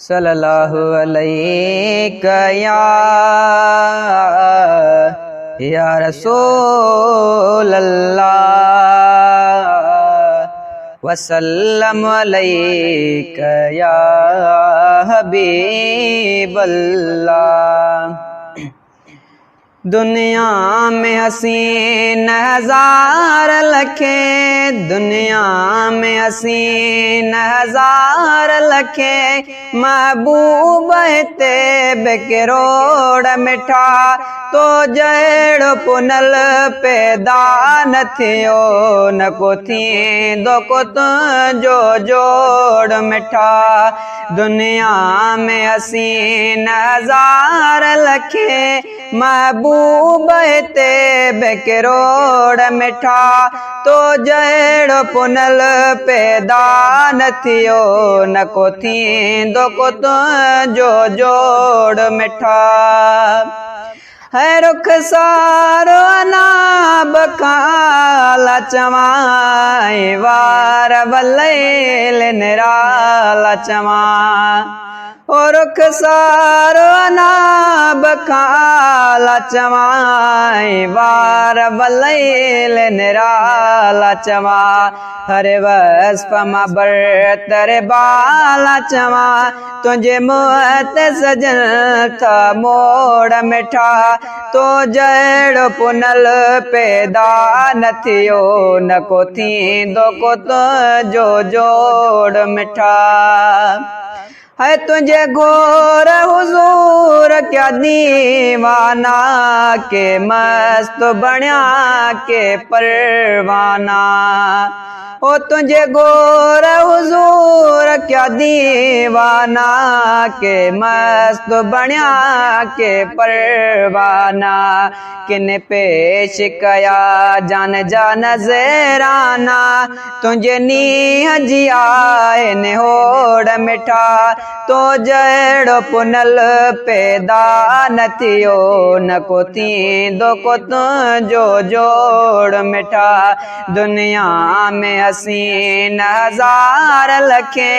सल्लल्लाहु अलैका या रसूल अल्लाह वसल्लम अलैका या हबीब अल्लाह। दुनिया में हसीन हजार लखे, दुनिया में हसीन हजार लखे, महबूब ते बेकरोड़ मिठा तो जड़ पुनल पैदा न थियो न को थी दो को जो जोड़ मिठा। दुनिया में हसीन हजार लखे, महबूब ते बेकरोड़ मिठा तो जड़ पुनल पैदा न थियो न को थी दो को जो जोड़ मिठा। है रुख सारो अनाब काला चवाए वार बल्लेल निराला चवा ओ रुख सारो अनाब काला चवाए वार बल्लेल निराला चवा। हरे वस्फ मां बरतर बाला चवा तुझे मुहत सजन था मोड़ मिठा तो जड़ पुनल पैदा न थियो न को थी दो को जो जोड़ मिठा। है तुझे घोर हुजूर क्या दीवाना के मस्त बण्या के परवाना। ओ तुझे गोर हुजूर क्या दीवाना के मस्त बण्या के परवाना। किन पेश कया जान जा नजराना तुझे नीह जिया ने होड़ मिठा तो जड़ पुनल पैदा न थियो न को थी दो को जो जोड़ मिठा। दुनिया में हसीन हजार लखे,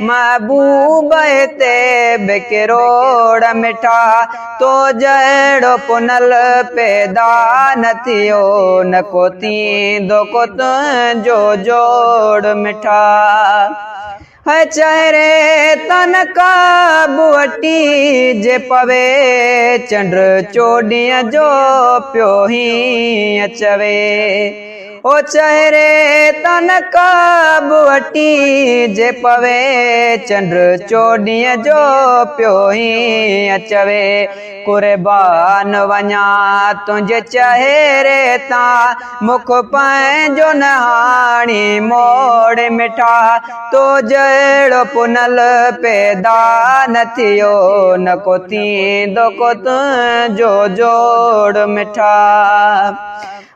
महबूब ते बेकरोड़ मिठा तो जड़ पुनल पैदा न थियो न को थी दो को जो जोड़ मिठा। है चेहरे तन का बुअटी जे पवे चंद्र चोड़िया जो प्यो ही अचवे। ओ चेहरे तन का बुअटी जे पवे चंद्र चोड़िया जो प्यो ही अचवे। कुर्बान वञा तुझे चेहरे ता मुख पंहिंजो नहाणी मोड़ मिठा तो जड़ पुनल पैदा न थियो न को थी दो को जो जोड़ मिठा।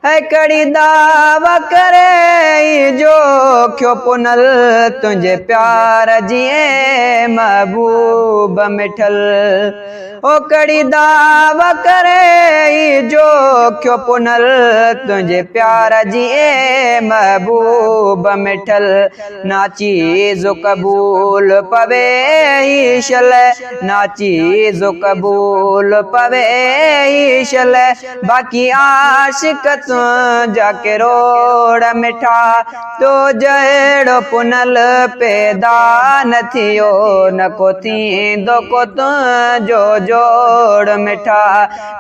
है कड़ी दावा करे जो क्यों पुनल तुझे प्यार जिए महबूब मिठल। ओ कड़ी दावा करे जो क्यों पुनल तुझे प्यार जिए महबूब मिठल। ना चीज कबूल पवे ईशल, ना चीज कबूल पवे ईशल, बाकी आशिक जाके रोड़ मिठा तो जड़ पुनल पैदा न थियो न को थी दो को जो जोड़ मिठा।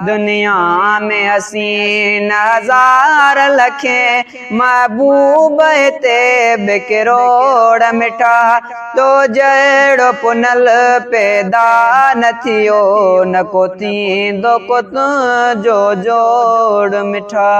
दुनिया में हसीन हजार लखे, महबूब ते बेकरोड़ मिठा तो जड़ पुनल पैदा न थियो न को थी दो को जो जोड़ मिठा।